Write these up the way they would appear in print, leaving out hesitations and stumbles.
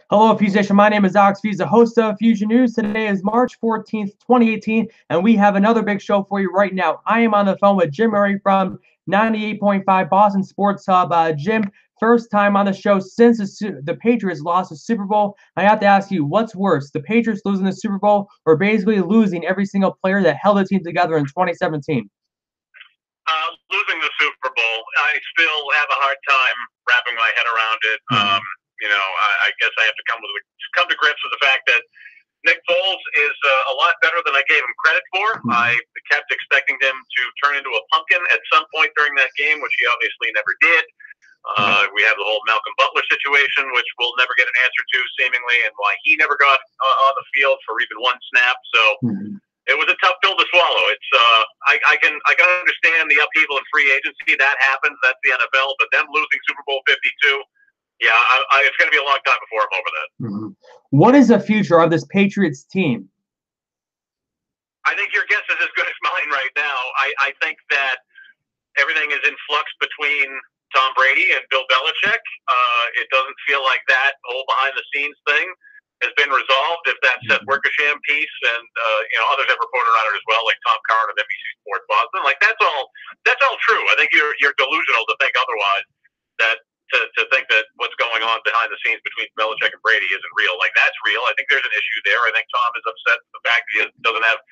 Hello, Fuse Nation. My name is Alex Fuse, the host of Fusion News. Today is March 14th, 2018, and we have another big show for you right now. I am on the phone with Jim Murray from 98.5 Boston Sports Hub. Jim, first time on the show since the Patriots lost the Super Bowl. I have to ask you, what's worse, the Patriots losing the Super Bowl or basically losing every single player that held the team together in 2017? Losing the Super Bowl, I still have a hard time wrapping my head around it. I guess I have to come to grips with the fact that Nick Foles is a lot better than I gave him credit for. I kept expecting him to turn into a pumpkin at some point during that game, which he obviously never did. We have the whole Malcolm Butler situation, which we'll never get an answer to, seemingly, and why he never got on the field for even one snap. So it was a tough pill to swallow. It's I can understand the upheaval in free agency. That happens. That's the NFL. But them losing Super Bowl 52, yeah, it's going to be a long time before I'm over that. What is the future of this Patriots team? I think your guess is as good as mine right now. I think that everything is in flux between Tom Brady and Bill Belichick. It doesn't feel like that whole behind-the-scenes thing has been resolved. If that Seth Wickersham piece and others have reported on it as well, like Tom Curran of NBC Sports Boston, like that's all true. I think you're delusional to think otherwise. That to think that what's going on behind the scenes between Belichick and Brady isn't real. Like that's real. I think there's an issue there. I think Tom is upset with the fact that he doesn't have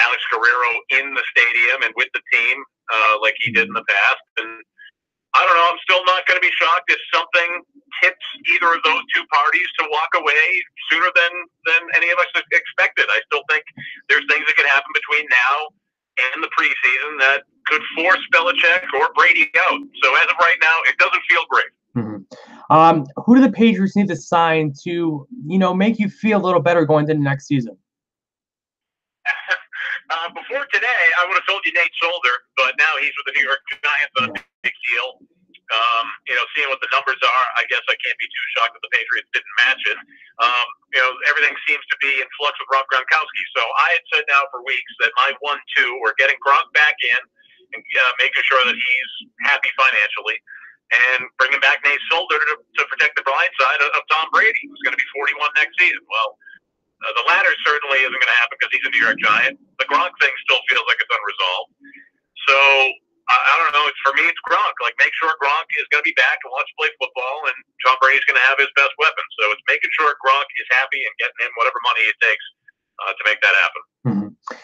Alex Guerrero in the stadium and with the team like he did in the past. And I don't know. I'm still not going to be shocked if something tips either of those two parties to walk away sooner than any of us expected. I still think there's things that could happen between now and the preseason that could force Belichick or Brady out. So as of right now, it doesn't feel great. Who do the Patriots need to sign to, make you feel a little better going into the next season? Before today, I would have told you Nate Solder, but now he's with the New York Giants on a big deal. Seeing what the numbers are, I guess I can't be too shocked that the Patriots didn't match it. Everything seems to be in flux with Rob Gronkowski. So I had said now for weeks that my 1-2 were getting Gronk back in and making sure that he's happy financially, and bringing back Nate Solder to protect the blind side of Tom Brady, who's going to be 41 next season. Well, the latter certainly isn't going to happen because he's a New York Giant. The Gronk thing still feels like it's unresolved. So I don't know. For me, it's Gronk. Like, make sure Gronk is going to be back and wants to play football, and Tom Brady's going to have his best weapon. So it's making sure Gronk is happy and getting him whatever money it takes to make that happen.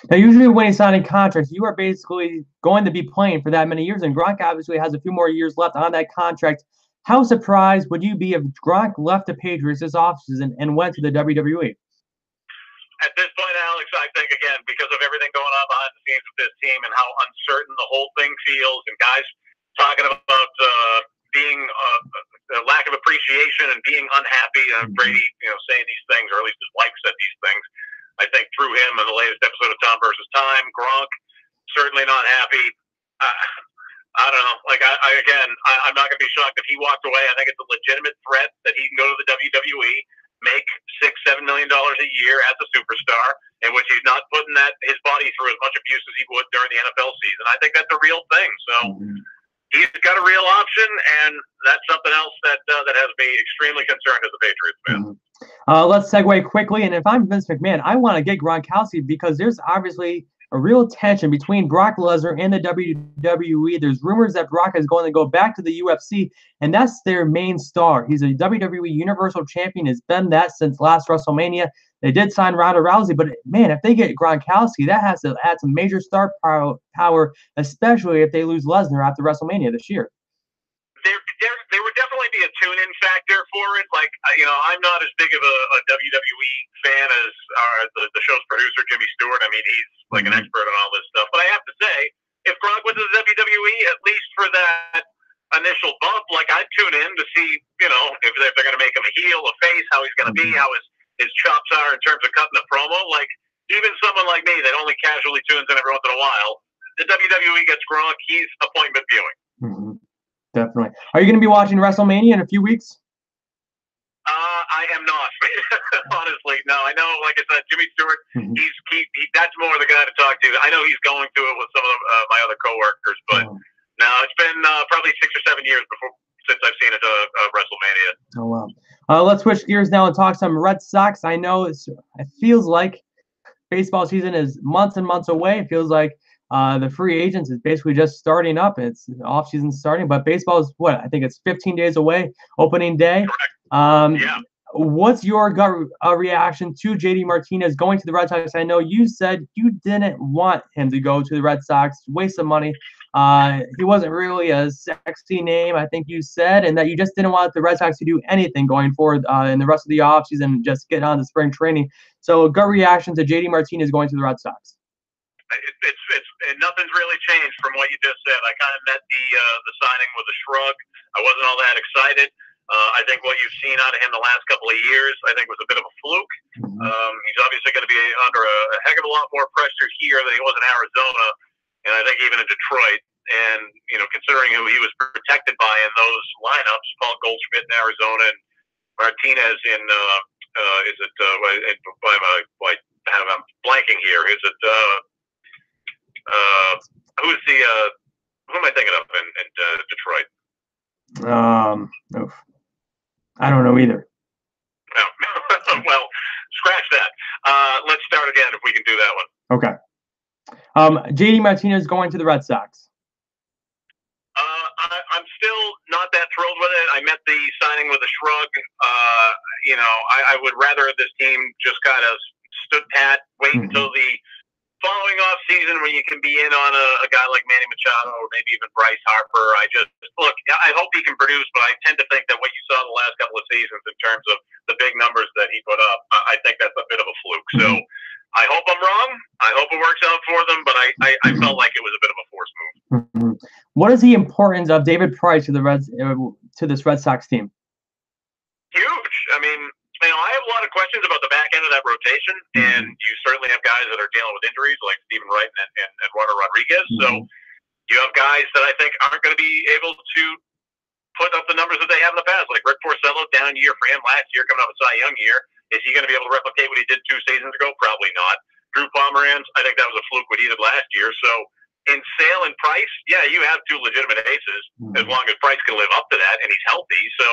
Now, usually when you sign a contract, you are basically going to be playing for that many years, and Gronk obviously has a few more years left on that contract. How surprised would you be if Gronk left the Patriots this offseason and went to the WWE? At this point, Alex, I think, again, because of everything going on behind the scenes with this team and how uncertain the whole thing feels, and guys talking about being a lack of appreciation and being unhappy, and Brady, saying these things, or at least his wife said these things, I think through him in the latest episode of Tom versus Time. Gronk, certainly not happy. I don't know. Like, I'm not going to be shocked if he walked away. I think it's a legitimate threat that he can go to the WWE, make $6-7 million a year as a superstar, in which he's not putting his body through as much abuse as he would during the NFL season. I think that's a real thing. So he's got a real option, and that's something else that has me extremely concerned as a Patriots fan. Let's segue quickly, and if I'm Vince McMahon, I want to get Gronkowski because there's obviously a real tension between Brock Lesnar and the WWE. There's rumors that Brock is going to go back to the UFC, and that's their main star. He's a WWE Universal Champion, has been that since last WrestleMania. They did sign Ronda Rousey, but man, if they get Gronkowski, that has to add some major star power, especially if they lose Lesnar after WrestleMania this year. There would definitely be a tune-in factor for it. Like, I'm not as big of a WWE fan as the show's producer, Jimmy Stewart. I mean, he's like an expert on all this stuff. But I have to say, if Gronk went to the WWE, at least for that initial bump, like, I'd tune in to see, if they're going to make him a heel, a face, how he's going to be, how his chops are in terms of cutting a promo. Like, even someone like me that only casually tunes in every once in a while, the WWE gets Gronk, he's appointment viewing. Definitely. Are you going to be watching WrestleMania in a few weeks? I am not, honestly. No, I know, like I said, Jimmy Stewart, that's more the guy to talk to. I know he's going to it with some of my other coworkers, but no, it's been probably 6 or 7 years since I've seen it WrestleMania. Oh, wow. Let's switch gears now and talk some Red Sox. I know it feels like baseball season is months and months away. It feels like the free agents is basically just starting up. It's off season starting, but baseball is what I think it's 15 days away, opening day. Yeah. What's your gut reaction to JD Martinez going to the Red Sox? I know you said you didn't want him to go to the Red Sox, waste some money. He wasn't really a sexy name, I think you said, and that you just didn't want the Red Sox to do anything going forward in the rest of the offseason, just get on to spring training. So, gut reaction to JD Martinez going to the Red Sox? Nothing's really changed from what you just said. I kind of met the signing with a shrug. I wasn't all that excited. I think what you've seen out of him the last couple of years, I think, was a bit of a fluke. He's obviously going to be under a heck of a lot more pressure here than he was in Arizona, and I think even in Detroit. And considering who he was protected by in those lineups, Paul Goldschmidt in Arizona and Martinez in I'm blanking here. Is it who am I thinking of in Detroit? Oof. I don't know either. No. Well, scratch that. Let's start again if we can do that one. Okay. JD Martinez going to the Red Sox. I'm still not that thrilled with it. I met the signing with a shrug. I would rather this team just kind of stood pat, wait until the following off season when you can be in on a guy like Manny Machado or maybe even Bryce Harper. I hope he can produce, but I tend to think that what you saw the last couple of seasons in terms of the big numbers that he put up, I think that's a bit of a fluke. So I hope I'm wrong. I hope it works out for them, but I felt like it was a bit of a forced move. What is the importance of David Price to this Red Sox team? Huge. I mean, I have a lot of questions about the back end of that rotation, and you certainly have guys that are dealing with injuries like Stephen Wright and Eduardo Rodriguez. So you have guys that I think aren't going to be able to put up the numbers that they have in the past, like Rick Porcello, down year for him last year, coming off a Cy Young year. Is he going to be able to replicate what he did 2 seasons ago? Probably not. Drew Pomeranz, I think that was a fluke what he did last year. So in Sale and Price, yeah, you have 2 legitimate aces as long as Price can live up to that and he's healthy. So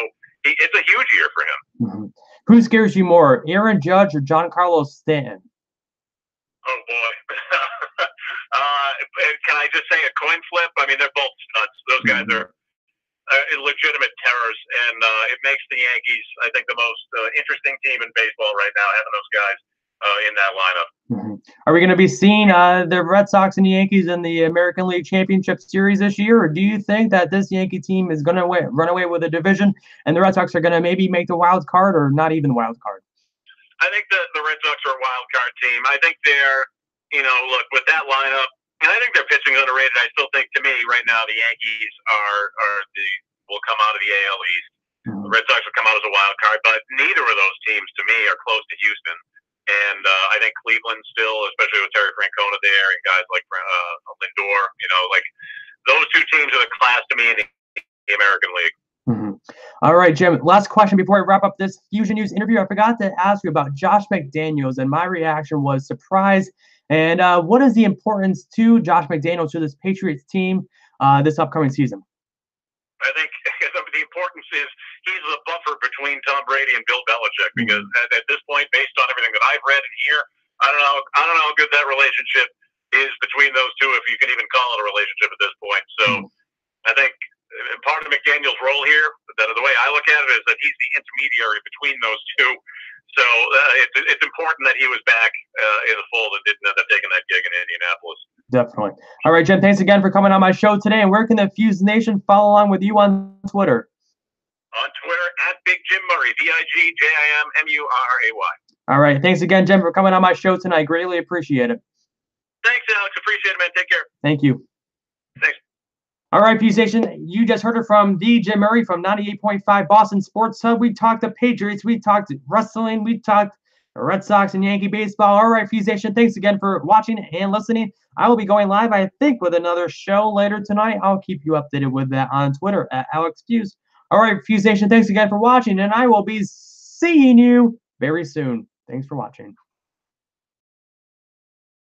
it's a huge year for him. Who scares you more, Aaron Judge or Giancarlo Stanton? Oh, boy. Can I just say a coin flip? I mean, they're both nuts. Those guys are legitimate terrors, and it makes the Yankees, I think, the most interesting team in baseball right now, having those guys in that lineup. Are we going to be seeing the Red Sox and the Yankees in the American League Championship Series this year, or do you think that this Yankee team is going to run away with a division and the Red Sox are going to maybe make the wild card or not even the wild card? I think the Red Sox are a wild card team. I think they're, look, with that lineup, and I think their pitching is underrated. I still think, to me, right now, the Yankees will come out of the AL East. The Red Sox will come out as a wild card, but neither of those teams, to me, are close to Houston. And I think Cleveland still, especially with Terry Francona there and guys like Lindor, those 2 teams are the class to me in the American League. All right, Jim, last question before I wrap up this Fusion News interview. I forgot to ask you about Josh McDaniels, and my reaction was surprise. And what is the importance to Josh McDaniels to this Patriots team this upcoming season? I think the importance is he's the buffer between Tom Brady and Bill Belichick, because at this point, based on everything that I've read and hear, I don't know how good that relationship is between those 2, if you can even call it a relationship at this point. So I think part of McDaniel's role here, the way I look at it, is that he's the intermediary between those 2. So it's important that he was back in the fold and didn't end up taking that gig in Indianapolis. Definitely. All right, Jim, thanks again for coming on my show today. And where can the Fuse Nation follow along with you on Twitter? On Twitter, at Big Jim Murray, BIGJIMMURRAY. All right. Thanks again, Jim, for coming on my show tonight. Greatly appreciate it. Thanks, Alex. Appreciate it, man. Take care. Thank you. Thanks. All right, Fuse Nation, you just heard it from the Jim Murray from 98.5 Boston Sports Hub. We talked the Patriots, we talked wrestling, we talked Red Sox and Yankee baseball. All right, Fuse Nation, thanks again for watching and listening. I will be going live, I think, with another show later tonight. I'll keep you updated with that on Twitter at AlexFuse. All right, Fuse Nation, thanks again for watching, and I will be seeing you very soon. Thanks for watching.